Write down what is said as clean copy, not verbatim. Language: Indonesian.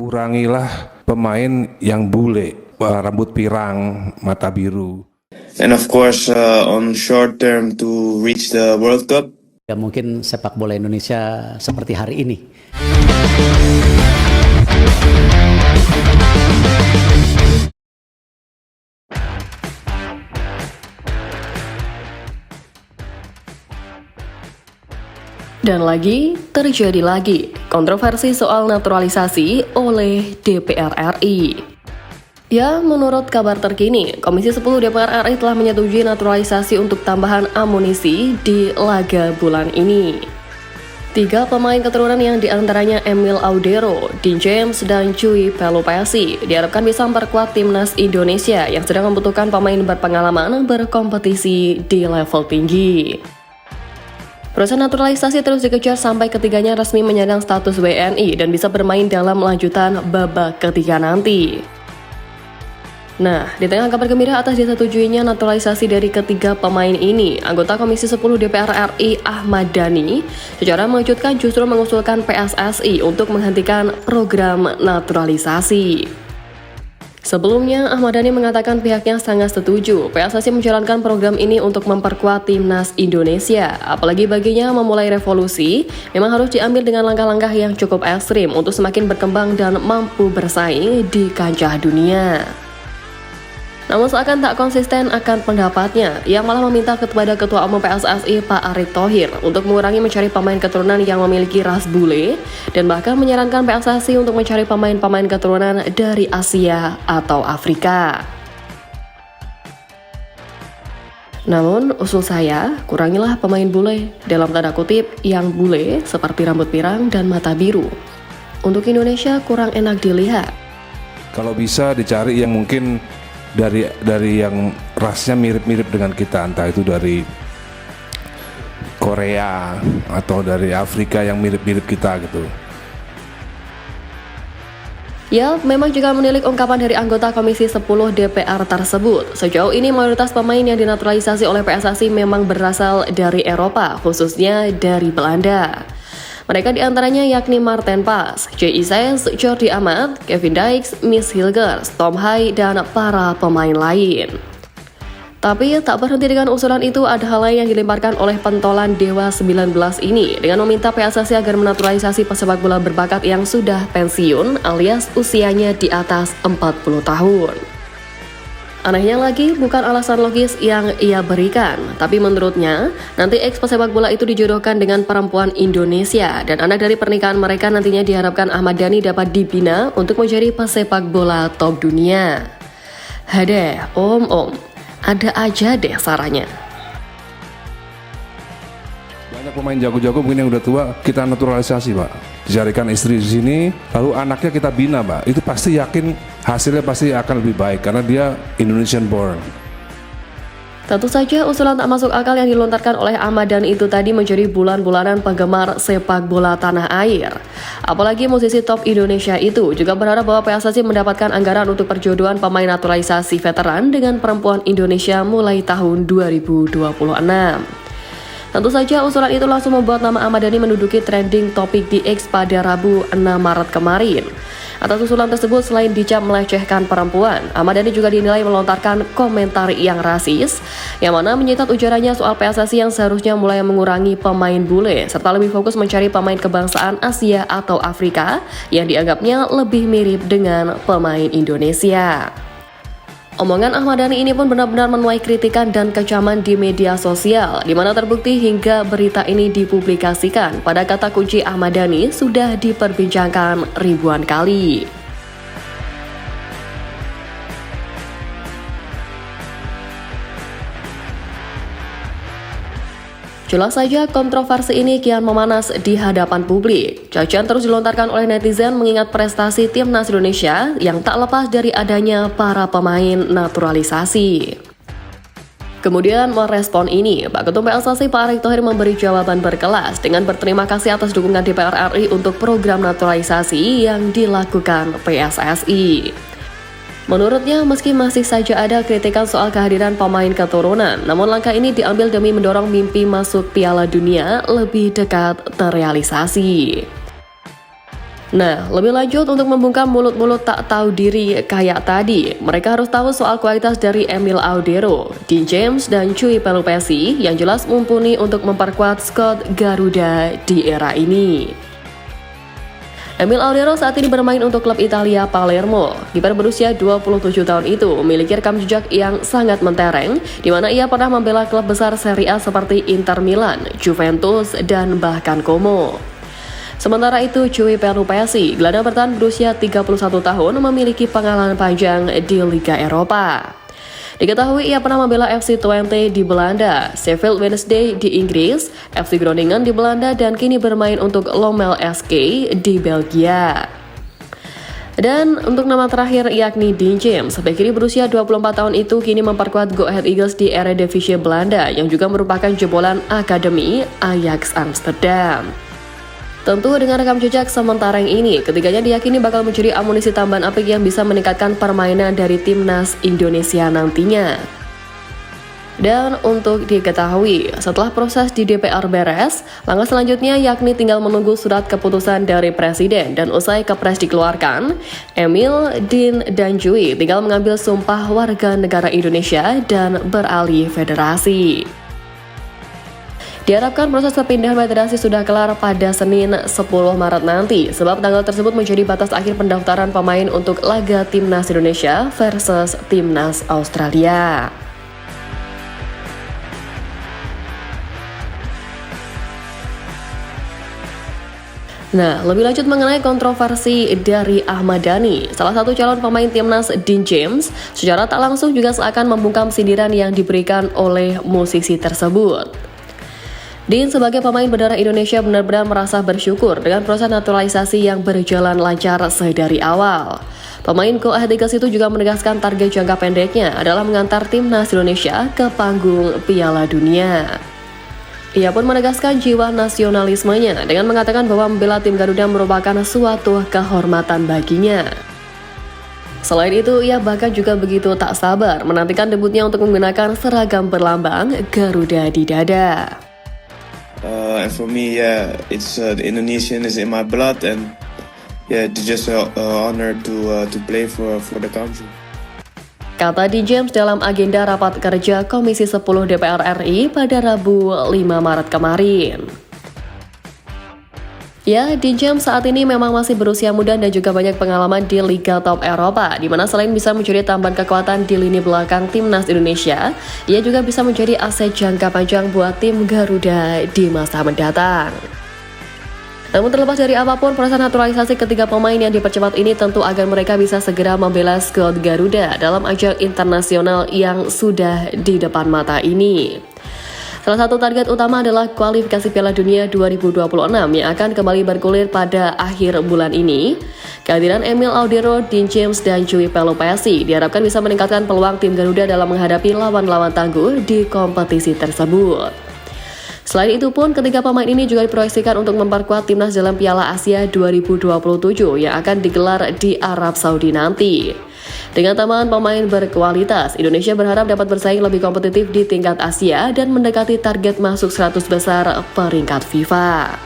kurangilah pemain yang bule, rambut pirang, mata biru. And of course, on short term to reach the World Cup. Ya mungkin sepak bola Indonesia seperti hari ini. Dan lagi, terjadi lagi kontroversi soal naturalisasi oleh DPR RI. Ya, menurut kabar terkini, Komisi 10 DPR RI telah menyetujui naturalisasi untuk tambahan amunisi di laga bulan ini. 3 pemain keturunan yang diantaranya Emil Audero, Dean James, dan Cui Pelupesi diharapkan bisa memperkuat timnas Indonesia yang sedang membutuhkan pemain berpengalaman berkompetisi di level tinggi. Proses naturalisasi terus dikejar sampai ketiganya resmi menyandang status WNI dan bisa bermain dalam lanjutan babak ketiga nanti. Nah, di tengah kabar gembira atas disetujuinya naturalisasi dari ketiga pemain ini, anggota Komisi 10 DPR RI Ahmad Dhani secara mengejutkan justru mengusulkan PSSI untuk menghentikan program naturalisasi. Sebelumnya, Ahmad Dhani mengatakan pihaknya sangat setuju PSSI menjalankan program ini untuk memperkuat timnas Indonesia. Apalagi baginya memulai revolusi, memang harus diambil dengan langkah-langkah yang cukup ekstrim untuk semakin berkembang dan mampu bersaing di kancah dunia. Namun seakan tak konsisten akan pendapatnya, ia malah meminta kepada Ketua Umum PSSI Pak Erick Thohir untuk mengurangi mencari pemain keturunan yang memiliki ras bule dan bahkan menyarankan PSSI untuk mencari pemain-pemain keturunan dari Asia atau Afrika. Namun usul saya, kurangilah pemain bule dalam tanda kutip yang bule seperti rambut pirang dan mata biru. Untuk Indonesia kurang enak dilihat. Kalau bisa dicari yang mungkin dari yang rasnya mirip-mirip dengan kita, entah itu dari Korea atau dari Afrika yang mirip-mirip kita gitu. Ya, memang juga menilik ungkapan dari anggota Komisi 10 DPR tersebut. Sejauh ini mayoritas pemain yang dinaturalisasi oleh PSSI memang berasal dari Eropa, khususnya dari Belanda. Mereka diantaranya yakni Marten Pas, J.I. Says, Jordi Amat, Kevin Dykes, Miss Hilgers, Tom Hai, dan para pemain lain. Tapi tak berhenti dengan usulan itu, ada hal lain yang dilemparkan oleh pentolan Dewa 19 ini dengan meminta PSSI agar menaturalisasi pesepak bola berbakat yang sudah pensiun alias usianya di atas 40 tahun. Anehnya lagi, bukan alasan logis yang ia berikan, tapi menurutnya, nanti ex pesepak bola itu dijodohkan dengan perempuan Indonesia, dan anak dari pernikahan mereka nantinya diharapkan Ahmad Dhani dapat dibina untuk menjadi pesepak bola top dunia. Hadeh, om, ada aja deh sarannya. Banyak pemain jago-jago mungkin yang udah tua, kita naturalisasi Pak. Dicarikan istri di sini, lalu anaknya kita bina Pak. Itu pasti yakin hasilnya pasti akan lebih baik karena dia Indonesian born. Tentu saja usulan tak masuk akal yang dilontarkan oleh Ahmad Dhani itu tadi menjadi bulan-bulanan penggemar sepak bola tanah air. Apalagi musisi top Indonesia itu juga berharap bahwa PSSI mendapatkan anggaran untuk perjodohan pemain naturalisasi veteran dengan perempuan Indonesia mulai tahun 2026. Tentu saja usulan itu langsung membuat nama Ahmad Dhani menduduki trending topik di X pada Rabu 6 Maret kemarin. Atas usulan tersebut, selain dicap melecehkan perempuan, Ahmad Dhani juga dinilai melontarkan komentar yang rasis, yang mana menyitat ujarannya soal PSSI yang seharusnya mulai mengurangi pemain bule, serta lebih fokus mencari pemain kebangsaan Asia atau Afrika yang dianggapnya lebih mirip dengan pemain Indonesia. Omongan Ahmad Dhani ini pun benar-benar menuai kritikan dan kecaman di media sosial, di mana terbukti hingga berita ini dipublikasikan pada kata kunci Ahmad Dhani sudah diperbincangkan ribuan kali. Jelas saja kontroversi ini kian memanas di hadapan publik. Cacian terus dilontarkan oleh netizen mengingat prestasi timnas Indonesia yang tak lepas dari adanya para pemain naturalisasi. Kemudian merespon ini, Pak Ketum PSSI Pak Erick Thohir memberi jawaban berkelas dengan berterima kasih atas dukungan DPR RI untuk program naturalisasi yang dilakukan PSSI. Menurutnya, meski masih saja ada kritikan soal kehadiran pemain keturunan, namun langkah ini diambil demi mendorong mimpi masuk Piala Dunia lebih dekat terrealisasi. Nah, lebih lanjut untuk membungkam mulut-mulut tak tahu diri kayak tadi, mereka harus tahu soal kualitas dari Emil Audero, Dean James, dan Cui Pelupesi yang jelas mumpuni untuk memperkuat skuad Garuda di era ini. Emil Audero saat ini bermain untuk klub Italia Palermo. Kiper berusia 27 tahun itu memiliki rekam jejak yang sangat mentereng, di mana ia pernah membela klub besar Serie A seperti Inter Milan, Juventus, dan bahkan Como. Sementara itu, Cui Pelupesi, gelandang bertahan berusia 31 tahun, memiliki pengalaman panjang di Liga Eropa. Diketahui ia pernah membela FC Twente di Belanda, Sheffield Wednesday di Inggris, FC Groningen di Belanda, dan kini bermain untuk Lommel SK di Belgia. Dan untuk nama terakhir yakni Dean James, bek kiri berusia 24 tahun itu kini memperkuat Go Ahead Eagles di Eredivisie Belanda yang juga merupakan jebolan akademi Ajax Amsterdam. Tentu dengan rekam jejak sementara yang ini, ketiganya diyakini bakal mencuri amunisi tambahan apik yang bisa meningkatkan permainan dari timnas Indonesia nantinya. Dan untuk diketahui, setelah proses di DPR beres, langkah selanjutnya yakni tinggal menunggu surat keputusan dari Presiden dan usai kepres dikeluarkan, Emil, Dean, dan Cui tinggal mengambil sumpah warga negara Indonesia dan beralih federasi. Diharapkan proses perpindahan federasi sudah kelar pada Senin 10 Maret nanti, sebab tanggal tersebut menjadi batas akhir pendaftaran pemain untuk laga Timnas Indonesia versus Timnas Australia. Nah, lebih lanjut mengenai kontroversi dari Ahmad Dhani, salah satu calon pemain timnas Dean James, secara tak langsung juga seakan membungkam sindiran yang diberikan oleh musisi tersebut. Dean sebagai pemain berdarah Indonesia benar-benar merasa bersyukur dengan proses naturalisasi yang berjalan lancar sedari awal. Pemain Go Ahead Eagles itu juga menegaskan target jangka pendeknya adalah mengantar timnas Indonesia ke panggung Piala Dunia. Ia pun menegaskan jiwa nasionalismenya dengan mengatakan bahwa membela tim Garuda merupakan suatu kehormatan baginya. Selain itu, ia bahkan juga begitu tak sabar menantikan debutnya untuk menggunakan seragam berlambang Garuda di dada. And for me, it's the Indonesian is in my blood, and it's just an honor to play for the country. Kata Dean James dalam agenda rapat kerja Komisi 10 DPR RI pada Rabu 5 Maret kemarin. Ya, Dean James saat ini memang masih berusia muda dan juga banyak pengalaman di Liga Top Eropa, di mana selain bisa mencuri tambahan kekuatan di lini belakang timnas Indonesia, ia juga bisa menjadi aset jangka panjang buat tim Garuda di masa mendatang. Namun terlepas dari apapun, proses naturalisasi ketiga pemain yang dipercepat ini tentu agar mereka bisa segera membela skuad Garuda dalam ajang internasional yang sudah di depan mata ini. Salah satu target utama adalah kualifikasi Piala Dunia 2026 yang akan kembali bergulir pada akhir bulan ini. Kehadiran Emil Audero, Dean James, dan Cui Pelupesi diharapkan bisa meningkatkan peluang tim Garuda dalam menghadapi lawan-lawan tangguh di kompetisi tersebut. Selain itu pun, ketiga pemain ini juga diproyeksikan untuk memperkuat timnas dalam Piala Asia 2027 yang akan digelar di Arab Saudi nanti. Dengan tambahan pemain berkualitas, Indonesia berharap dapat bersaing lebih kompetitif di tingkat Asia dan mendekati target masuk 100 besar peringkat FIFA.